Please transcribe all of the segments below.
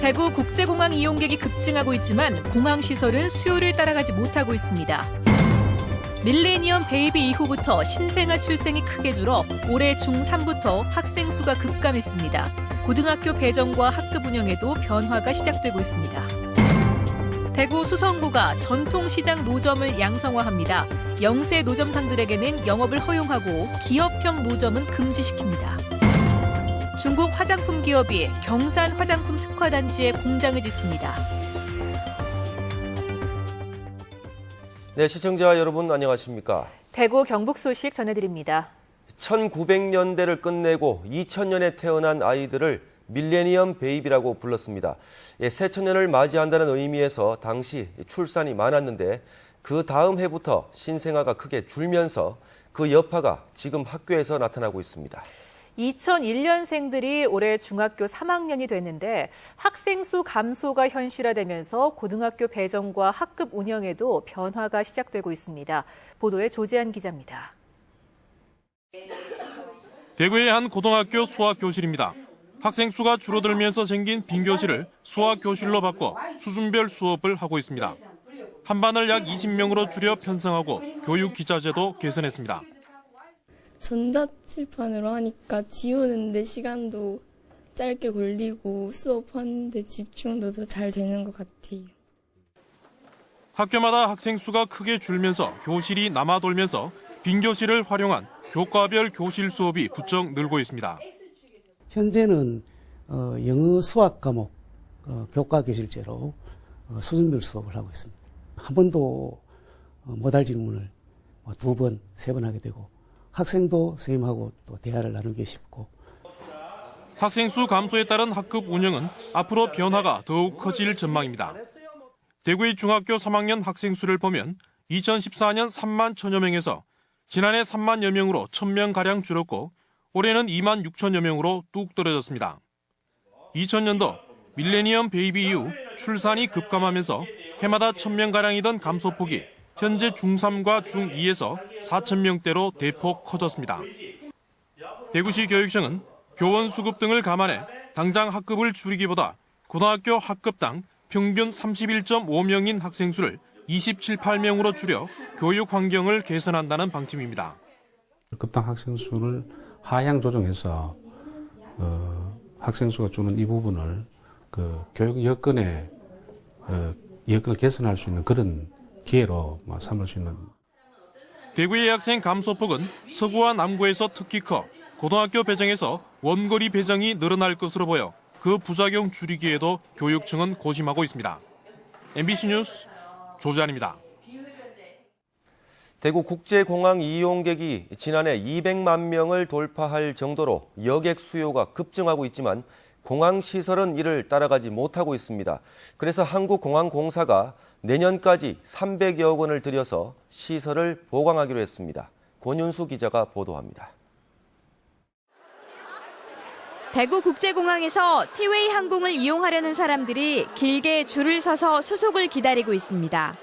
대구 국제공항 이용객이 급증하고 있지만 공항 시설은 수요를 따라가지 못하고 있습니다. 밀레니엄 베이비 이후부터 신생아 출생이 크게 줄어 올해 중3부터 학생 수가 급감했습니다. 고등학교 배정과 학급 운영에도 변화가 시작되고 있습니다. 대구 수성구가 전통시장 노점을 양성화합니다. 영세 노점상들에게는 영업을 허용하고 기업형 노점은 금지시킵니다. 중국 화장품 기업이 경산 화장품 특화단지에 공장을 짓습니다. 네, 시청자 여러분 안녕하십니까? 대구 경북 소식 전해드립니다. 1900년대를 끝내고 2000년에 태어난 아이들을 밀레니엄 베이비라고 불렀습니다. 새천년을 맞이한다는 의미에서 당시 출산이 많았는데 그 다음 해부터 신생아가 크게 줄면서 그 여파가 지금 학교에서 나타나고 있습니다. 2001년생들이 올해 중학교 3학년이 됐는데 학생 수 감소가 현실화되면서 고등학교 배정과 학급 운영에도 변화가 시작되고 있습니다. 보도에 조재한 기자입니다. 대구의 한 고등학교 수학교실입니다. 학생 수가 줄어들면서 생긴 빈 교실을 수학교실로 바꿔 수준별 수업을 하고 있습니다. 한 반을 약 20명으로 줄여 편성하고 교육 기자재도 개선했습니다. 전자칠판으로 하니까 지우는데 시간도 짧게 걸리고 수업하는데 집중도 더 잘 되는 것 같아요. 학교마다 학생 수가 크게 줄면서 교실이 남아돌면서 빈 교실을 활용한 교과별 교실 수업이 부쩍 늘고 있습니다. 현재는 영어 수학 과목 교과 교실제로 수준별 수업을 하고 있습니다. 한 번도 못할 질문을 2번, 3번 하게 되고 학생도 선생님하고 또 대화를 나누기 쉽고. 학생 수 감소에 따른 학급 운영은 앞으로 변화가 더욱 커질 전망입니다. 대구의 중학교 3학년 학생 수를 보면 2014년 3만 1천여 명에서 지난해 3만여 명으로 1,000명가량 줄었고 올해는 2만 6천여 명으로 뚝 떨어졌습니다. 2000년도 밀레니엄 베이비 이후 출산이 급감하면서 해마다 1,000명가량이던 감소폭이 현재 중3과 중2에서 4,000명대로 대폭 커졌습니다. 대구시 교육청은 교원 수급 등을 감안해 당장 학급을 줄이기보다 고등학교 학급당 평균 31.5명인 학생 수를 27~8명으로 줄여 교육 환경을 개선한다는 방침입니다. 급당 학생 수를 하향 조정해서 학생 수가 주는 이 부분을 교육 여건을 개선할 수 있는 그런 기회로 삼을 수 있는. 대구의 학생 감소폭은 서구와 남구에서 특히 커 고등학교 배정에서 원거리 배정이 늘어날 것으로 보여 그 부작용 줄이기에도 교육청은 고심하고 있습니다. MBC 뉴스 조재한입니다. 대구 국제공항 이용객이 지난해 200만 명을 돌파할 정도로 여객 수요가 급증하고 있지만 공항 시설은 이를 따라가지 못하고 있습니다. 그래서 한국공항공사가 내년까지 300여 원을 들여서 시설을 보강하기로 했습니다. 권윤수 기자가 보도합니다. 대구국제공항에서 티웨이 항공을 이용하려는 사람들이 길게 줄을 서서 수속을 기다리고 있습니다.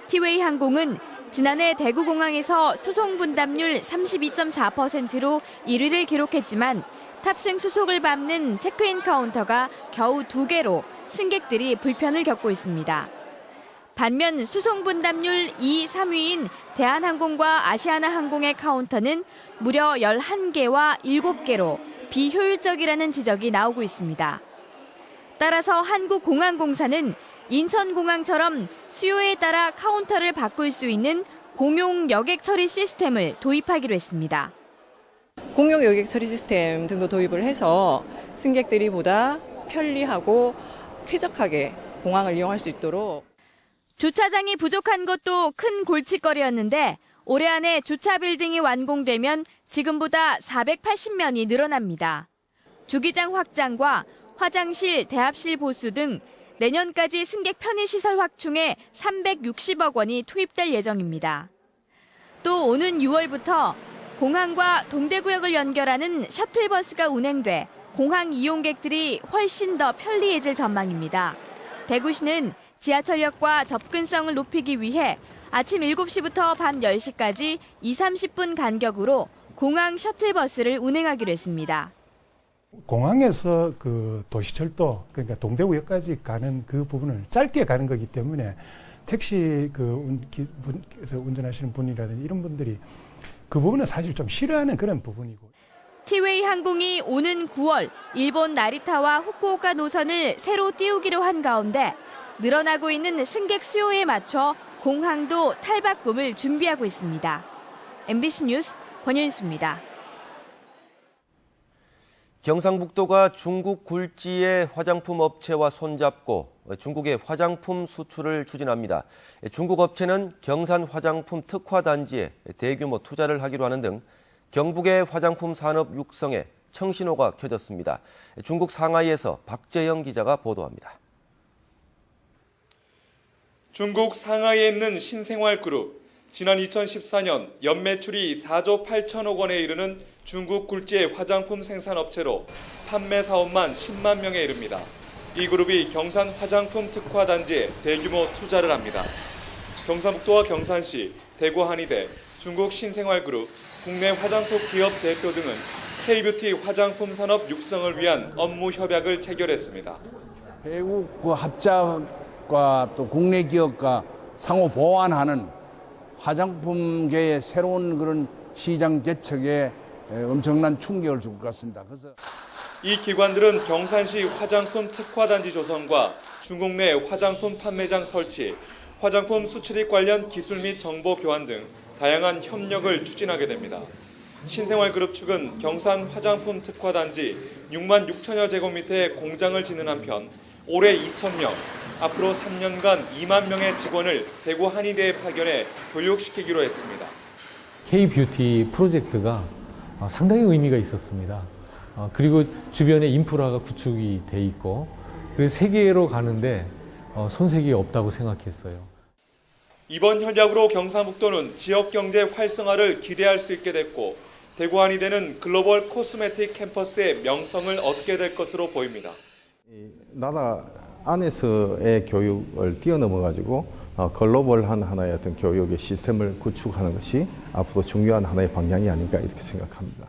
티웨이 항공은 지난해 대구공항에서 수송 분담률 32.4%로 1위를 기록했지만 탑승 수속을 밟는 체크인 카운터가 겨우 2개로 승객들이 불편을 겪고 있습니다. 반면 수송 분담률 2, 3위인 대한항공과 아시아나항공의 카운터는 무려 11개와 7개로 비효율적이라는 지적이 나오고 있습니다. 따라서 한국공항공사는 인천공항처럼 수요에 따라 카운터를 바꿀 수 있는 공용 여객 처리 시스템을 도입하기로 했습니다. 공용 여객 처리 시스템 등도 도입을 해서 승객들이 보다 편리하고 쾌적하게 공항을 이용할 수 있도록. 주차장이 부족한 것도 큰 골칫거리였는데 올해 안에 주차 빌딩이 완공되면 지금보다 480면이 늘어납니다. 주기장 확장과 화장실, 대합실 보수 등 내년까지 승객 편의시설 확충에 360억 원이 투입될 예정입니다. 또 오는 6월부터 공항과 동대구역을 연결하는 셔틀버스가 운행돼 공항 이용객들이 훨씬 더 편리해질 전망입니다. 대구시는 지하철역과 접근성을 높이기 위해 아침 7시부터 밤 10시까지 20~30분 간격으로 공항 셔틀버스를 운행하기로 했습니다. 공항에서 그 도시철도, 그러니까 동대구역까지 가는 그 부분을 짧게 가는 거기 때문에 택시 그에서 운전하시는 분이라든지 이런 분들이 그 부분은 사실 좀 싫어하는 그런 부분이고. 티웨이 항공이 오는 9월 일본 나리타와 후쿠오카 노선을 새로 띄우기로 한 가운데 늘어나고 있는 승객 수요에 맞춰 공항도 탈바꿈을 준비하고 있습니다. MBC 뉴스 권윤수입니다. 경상북도가 중국 굴지의 화장품 업체와 손잡고 중국의 화장품 수출을 추진합니다. 중국 업체는 경산 화장품 특화 단지에 대규모 투자를 하기로 하는 등 경북의 화장품 산업 육성에 청신호가 켜졌습니다. 중국 상하이에서 박재영 기자가 보도합니다. 중국 상하이에 있는 신생활그룹, 지난 2014년 연매출이 4조 8천억 원에 이르는 중국 굴지의 화장품 생산업체로 판매 사업만 10만 명에 이릅니다. 이 그룹이 경산 화장품 특화 단지에 대규모 투자를 합니다. 경상북도와 경산시, 대구 한의대, 중국 신생활그룹, 국내 화장품 기업 대표 등은 K뷰티 화장품 산업 육성을 위한 업무 협약을 체결했습니다. 외국 합작과 또 국내 기업과 상호 보완하는 화장품계의 새로운 그런 시장 개척에 엄청난 충격을 줄 것 같습니다. 그래서 이 기관들은 경산시 화장품 특화단지 조성과 중국 내 화장품 판매장 설치, 화장품 수출입 관련 기술 및 정보 교환 등 다양한 협력을 추진하게 됩니다. 신생활그룹 측은 경산 화장품 특화단지 6만 6천여 제곱미터의 공장을 짓는 한편 올해 2,000명, 앞으로 3년간 2만 명의 직원을 대구 한의대에 파견해 교육시키기로 했습니다. K뷰티 프로젝트가 상당히 의미가 있었습니다. 그리고 주변에 인프라가 구축이 돼 있고 그래서 세계로 가는데 손색이 없다고 생각했어요. 이번 협약으로 경상북도는 지역 경제 활성화를 기대할 수 있게 됐고 대구 한의대는 글로벌 코스메틱 캠퍼스의 명성을 얻게 될 것으로 보입니다. 나라 안에서의 교육을 뛰어넘어가지고 글로벌한 하나의 어떤 교육의 시스템을 구축하는 것이 앞으로 중요한 하나의 방향이 아닐까 이렇게 생각합니다.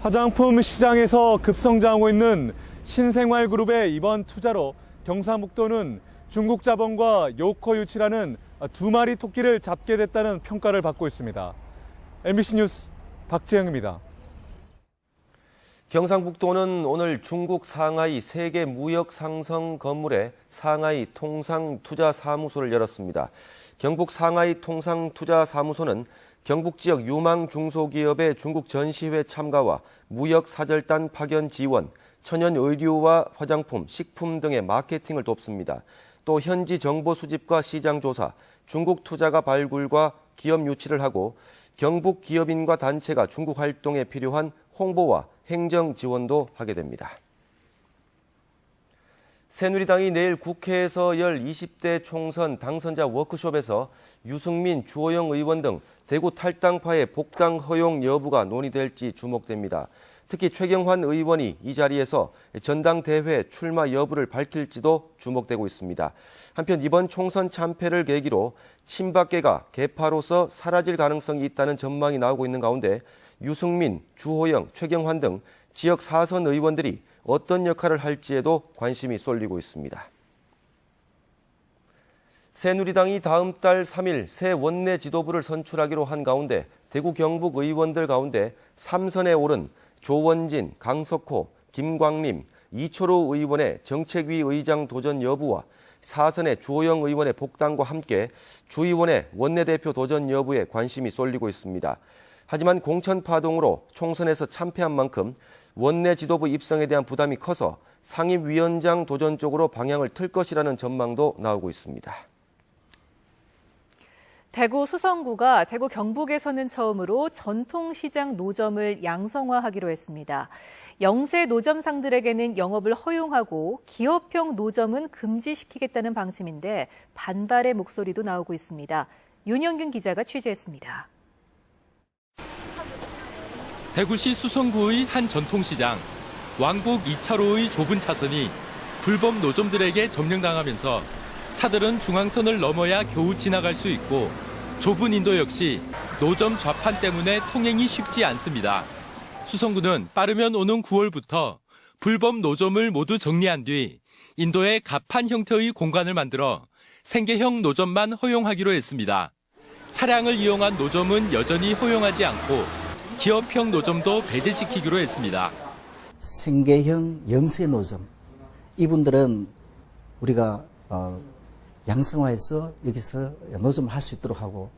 화장품 시장에서 급성장하고 있는 신생활그룹의 이번 투자로 경상북도는 중국 자본과 요커 유치라는 두 마리 토끼를 잡게 됐다는 평가를 받고 있습니다. MBC 뉴스 박재영입니다. 경상북도는 오늘 중국 상하이 세계 무역 상성 건물에 상하이 통상투자사무소를 열었습니다. 경북 상하이 통상투자사무소는 경북 지역 유망 중소기업의 중국 전시회 참가와 무역 사절단 파견 지원, 천연 의류와 화장품, 식품 등의 마케팅을 돕습니다. 또 현지 정보 수집과 시장 조사, 중국 투자가 발굴과 기업 유치를 하고 경북 기업인과 단체가 중국 활동에 필요한 홍보와 행정 지원도 하게 됩니다. 새누리당이 내일 국회에서 열 20대 총선 당선자 워크숍에서 유승민, 주호영 의원 등 대구 탈당파의 복당 허용 여부가 논의될지 주목됩니다. 특히 최경환 의원이 이 자리에서 전당대회 출마 여부를 밝힐지도 주목되고 있습니다. 한편 이번 총선 참패를 계기로 친박계가 개파로서 사라질 가능성이 있다는 전망이 나오고 있는 가운데 유승민, 주호영, 최경환 등 지역 4선 의원들이 어떤 역할을 할지에도 관심이 쏠리고 있습니다. 새누리당이 다음 달 3일 새 원내 지도부를 선출하기로 한 가운데 대구 경북 의원들 가운데 3선에 오른 조원진, 강석호, 김광림, 이초로 의원의 정책위 의장 도전 여부와 4선의 주호영 의원의 복당과 함께 주 의원의 원내대표 도전 여부에 관심이 쏠리고 있습니다. 하지만 공천 파동으로 총선에서 참패한 만큼 원내 지도부 입성에 대한 부담이 커서 상임위원장 도전 쪽으로 방향을 틀 것이라는 전망도 나오고 있습니다. 대구 수성구가 대구 경북에서는 처음으로 전통시장 노점을 양성화하기로 했습니다. 영세 노점상들에게는 영업을 허용하고 기업형 노점은 금지시키겠다는 방침인데 반발의 목소리도 나오고 있습니다. 윤영균 기자가 취재했습니다. 대구시 수성구의 한 전통시장. 왕복 2차로의 좁은 차선이 불법 노점들에게 점령당하면서 차들은 중앙선을 넘어야 겨우 지나갈 수 있고 좁은 인도 역시 노점 좌판 때문에 통행이 쉽지 않습니다. 수성구는 빠르면 오는 9월부터 불법 노점을 모두 정리한 뒤 인도의 가판 형태의 공간을 만들어 생계형 노점만 허용하기로 했습니다. 차량을 이용한 노점은 여전히 허용하지 않고 기업형 노점도 배제시키기로 했습니다. 생계형 영세 노점, 이분들은 우리가 양성화해서 여기서 노점을 할 수 있도록 하고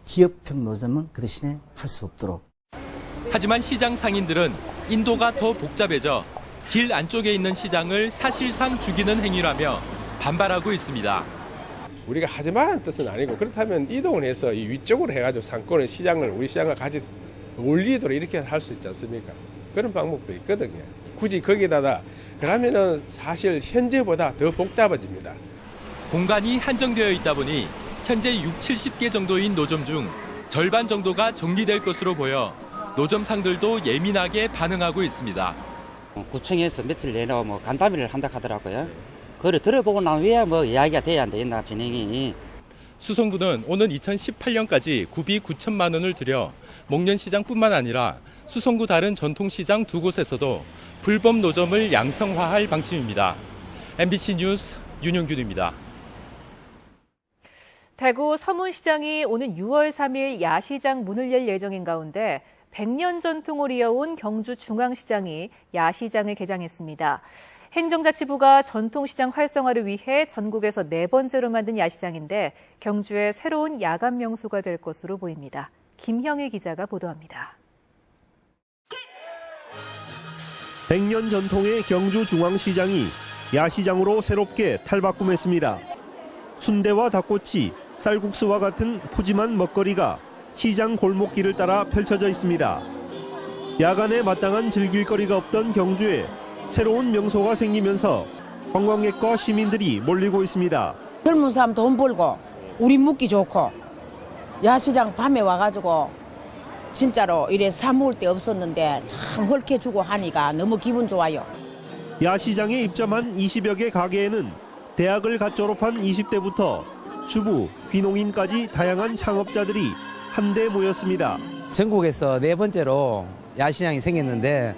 기업형 노점은 그 대신에 할 수 없도록. 하지만 시장 상인들은 인도가 더 복잡해져 길 안쪽에 있는 시장을 사실상 죽이는 행위라며 반발하고 있습니다. 우리가 하지 말라는 뜻은 아니고, 그렇다면 이동을 해서 이 위쪽으로 해가지고 상권의 시장을 우리 시장과 같이 올리도록 이렇게 할 수 있지 않습니까? 그런 방법도 있거든요. 굳이 거기다가 그러면은 사실 현재보다 더 복잡해집니다. 공간이 한정되어 있다 보니 현재 60-70개 정도인 노점 중 절반 정도가 정리될 것으로 보여 노점상들도 예민하게 반응하고 있습니다. 구청에서 며칠 내내 간담회를 한다 하더라고요. 그걸 들어보고 난 후에 이야기가 돼야 안 되겠나, 진행이. 수성구는 오는 2018년까지 구비 9천만 원을 들여 목련시장뿐만 아니라 수성구 다른 전통시장 두 곳에서도 불법 노점을 양성화할 방침입니다. MBC 뉴스 윤용균입니다. 대구 서문시장이 오는 6월 3일 야시장 문을 열 예정인 가운데 100년 전통을 이어온 경주 중앙시장이 야시장을 개장했습니다. 행정자치부가 전통시장 활성화를 위해 전국에서 4번째로 만든 야시장인데 경주의 새로운 야간 명소가 될 것으로 보입니다. 김형일 기자가 보도합니다. 100년 전통의 경주 중앙시장이 야시장으로 새롭게 탈바꿈했습니다. 순대와 닭꼬치, 쌀국수와 같은 푸짐한 먹거리가 시장 골목길을 따라 펼쳐져 있습니다. 야간에 마땅한 즐길거리가 없던 경주에 새로운 명소가 생기면서 관광객과 시민들이 몰리고 있습니다. 젊은 사람 돈 벌고 우리 묵기 좋고 야시장 밤에 와가지고 진짜로 이래 사 먹을 데 없었는데 참 헐케주고 하니까 너무 기분 좋아요. 야시장에 입점한 20여 개 가게에는 대학을 갓 졸업한 20대부터 주부, 귀농인까지 다양한 창업자들이 한데 모였습니다. 전국에서 4번째로 야시장이 생겼는데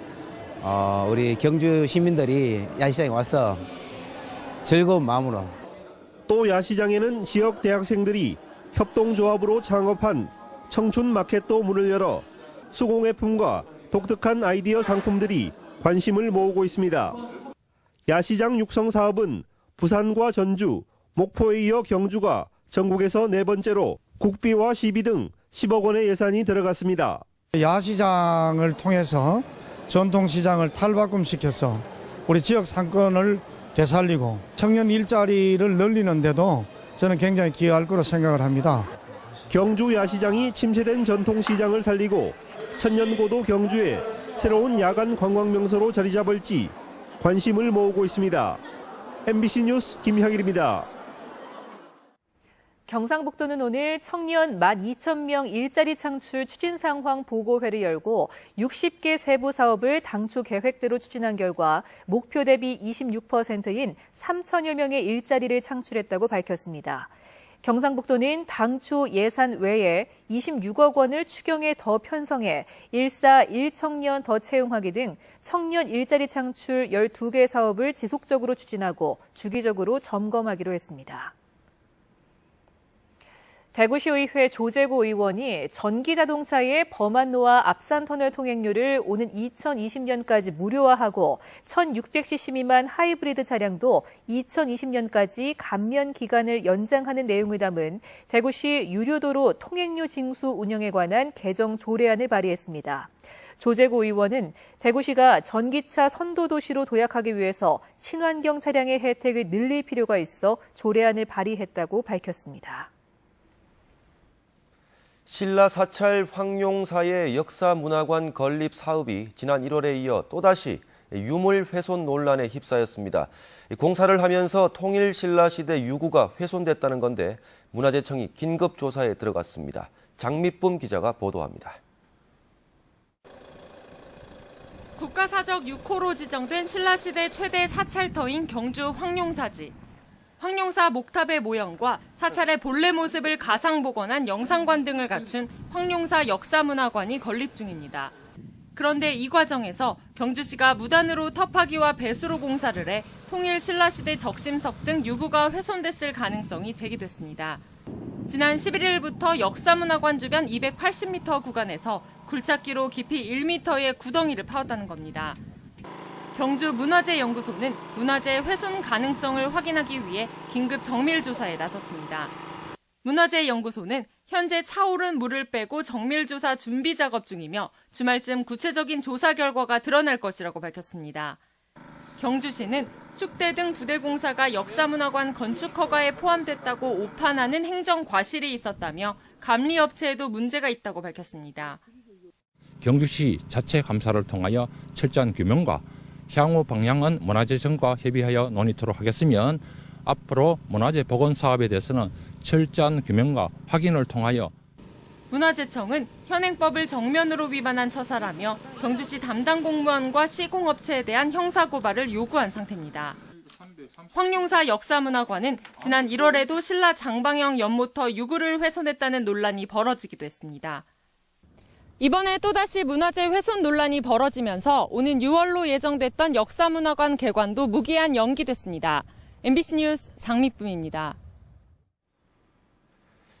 우리 경주 시민들이 야시장에 와서 즐거운 마음으로. 또 야시장에는 지역 대학생들이 협동조합으로 창업한 청춘 마켓도 문을 열어 수공예품과 독특한 아이디어 상품들이 관심을 모으고 있습니다. 야시장 육성 사업은 부산과 전주, 목포에 이어 경주가 전국에서 4번째로 국비와 시비 등 10억 원의 예산이 들어갔습니다. 야시장을 통해서 전통시장을 탈바꿈시켜서 우리 지역 상권을 되살리고 청년 일자리를 늘리는데도 저는 굉장히 기여할 거로 생각을 합니다. 경주 야시장이 침체된 전통시장을 살리고 천년고도 경주에 새로운 야간 관광명소로 자리 잡을지 관심을 모으고 있습니다. MBC 뉴스 김향일입니다. 경상북도는 오늘 청년 12,000명 일자리 창출 추진 상황 보고회를 열고 60개 세부 사업을 당초 계획대로 추진한 결과 목표 대비 26%인 3,000여 명의 일자리를 창출했다고 밝혔습니다. 경상북도는 당초 예산 외에 26억 원을 추경에 더 편성해 1사 1청년 더 채용하기 등 청년 일자리 창출 12개 사업을 지속적으로 추진하고 주기적으로 점검하기로 했습니다. 대구시의회 조재구 의원이 전기자동차의 범안로와 앞산터널 통행료를 오는 2020년까지 무료화하고 1600cc 미만 하이브리드 차량도 2020년까지 감면 기간을 연장하는 내용을 담은 대구시 유료도로 통행료 징수 운영에 관한 개정 조례안을 발의했습니다. 조재구 의원은 대구시가 전기차 선도도시로 도약하기 위해서 친환경 차량의 혜택을 늘릴 필요가 있어 조례안을 발의했다고 밝혔습니다. 신라 사찰 황룡사의 역사문화관 건립 사업이 지난 1월에 이어 또다시 유물 훼손 논란에 휩싸였습니다. 공사를 하면서 통일 신라 시대 유구가 훼손됐다는 건데 문화재청이 긴급 조사에 들어갔습니다. 장미쁨 기자가 보도합니다. 국가사적 6호로 지정된 신라시대 최대 사찰터인 경주 황룡사지. 황룡사 목탑의 모형과 사찰의 본래 모습을 가상 복원한 영상관 등을 갖춘 황룡사 역사문화관이 건립 중입니다. 그런데 이 과정에서 경주시가 무단으로 터파기와 배수로 공사를 해 통일 신라시대 적심석 등 유구가 훼손됐을 가능성이 제기됐습니다. 지난 11일부터 역사문화관 주변 280m 구간에서 굴착기로 깊이 1m의 구덩이를 파왔다는 겁니다. 경주문화재연구소는 문화재 훼손 가능성을 확인하기 위해 긴급 정밀 조사에 나섰습니다. 문화재연구소는 현재 차오른 물을 빼고 정밀 조사 준비 작업 중이며 주말쯤 구체적인 조사 결과가 드러날 것이라고 밝혔습니다. 경주시는 축대 등 부대 공사가 역사문화관 건축 허가에 포함됐다고 오판하는 행정 과실이 있었다며 감리업체에도 문제가 있다고 밝혔습니다. 경주시 자체 감사를 통하여 철저한 규명과 향후 방향은 문화재청과 협의하여 논의토록 하겠으면 앞으로 문화재 복원 사업에 대해서는 철저한 규명과 확인을 통하여 문화재청은 현행법을 정면으로 위반한 처사라며 경주시 담당 공무원과 시공업체에 대한 형사고발을 요구한 상태입니다. 황룡사 역사문화관은 지난 1월에도 신라 장방형 연모터 유구를 훼손했다는 논란이 벌어지기도 했습니다. 이번에 또다시 문화재 훼손 논란이 벌어지면서 오는 6월로 예정됐던 역사문화관 개관도 무기한 연기됐습니다. MBC 뉴스 장미쁨입니다.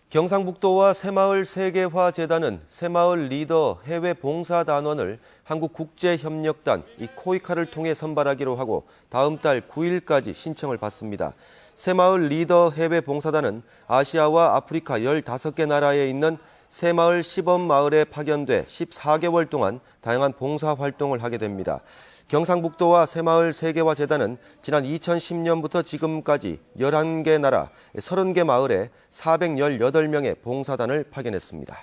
경상북도와 새마을 세계화재단은 새마을 리더 해외 봉사단원을 한국국제협력단 코이카를 통해 선발하기로 하고 다음 달 9일까지 신청을 받습니다. 새마을 리더 해외 봉사단은 아시아와 아프리카 15개 나라에 있는 새마을 시범마을에 파견돼 14개월 동안 다양한 봉사활동을 하게 됩니다. 경상북도와 새마을 세계화재단은 지난 2010년부터 지금까지 11개 나라 30개 마을에 418명의 봉사단을 파견했습니다.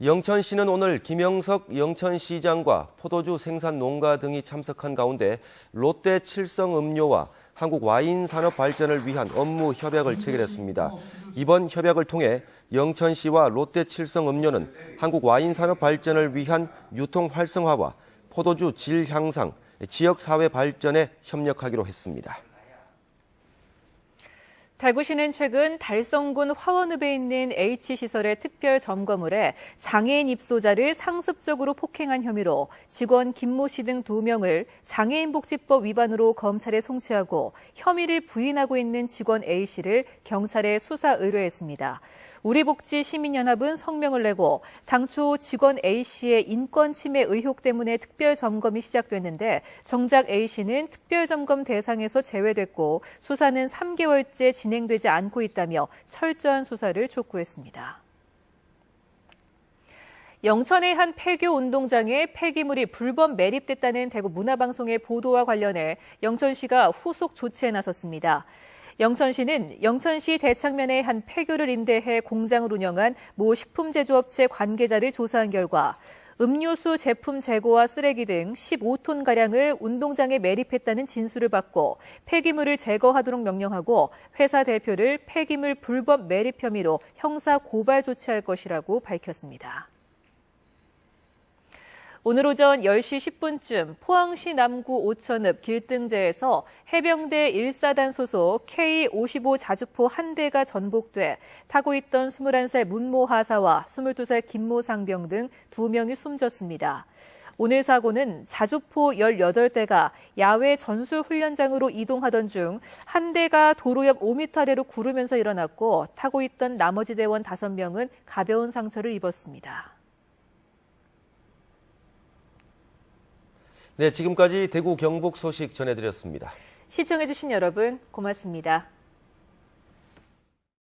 영천시는 오늘 김영석 영천시장과 포도주 생산 농가 등이 참석한 가운데 롯데 칠성음료와 한국 와인 산업 발전을 위한 업무 협약을 체결했습니다. 이번 협약을 통해 영천시와 롯데 칠성음료는 한국 와인 산업 발전을 위한 유통 활성화와 포도주 질 향상, 지역 사회 발전에 협력하기로 했습니다. 달구시는 최근 달성군 화원읍에 있는 H시설의 특별 점검을 해 장애인 입소자를 상습적으로 폭행한 혐의로 직원 김모 씨 등 2명을 장애인복지법 위반으로 검찰에 송치하고 혐의를 부인하고 있는 직원 A씨를 경찰에 수사 의뢰했습니다. 우리복지시민연합은 성명을 내고 당초 직원 A씨의 인권 침해 의혹 때문에 특별 점검이 시작됐는데 정작 A씨는 특별 점검 대상에서 제외됐고 수사는 3개월째 진행되지 않고 있다며 철저한 수사를 촉구했습니다. 영천의 한 폐교 운동장에 폐기물이 불법 매립됐다는 대구 문화방송의 보도와 관련해 영천시가 후속 조치에 나섰습니다. 영천시는 영천시 대창면의 한 폐교를 임대해 공장을 운영한 모 식품제조업체 관계자를 조사한 결과 음료수 제품 재고와 쓰레기 등 15톤가량을 운동장에 매립했다는 진술을 받고 폐기물을 제거하도록 명령하고 회사 대표를 폐기물 불법 매립 혐의로 형사 고발 조치할 것이라고 밝혔습니다. 오늘 오전 10시 10분쯤 포항시 남구 오천읍 길등제에서 해병대 1사단 소속 K-55 자주포 한 대가 전복돼 타고 있던 21살 문모 하사와 22살 김모 상병 등 2명이 숨졌습니다. 오늘 사고는 자주포 18대가 야외 전술훈련장으로 이동하던 중 한 대가 도로 옆 5m 아래로 구르면서 일어났고 타고 있던 나머지 대원 5명은 가벼운 상처를 입었습니다. 네, 지금까지 대구 경북 소식 전해드렸습니다. 시청해주신 여러분 고맙습니다.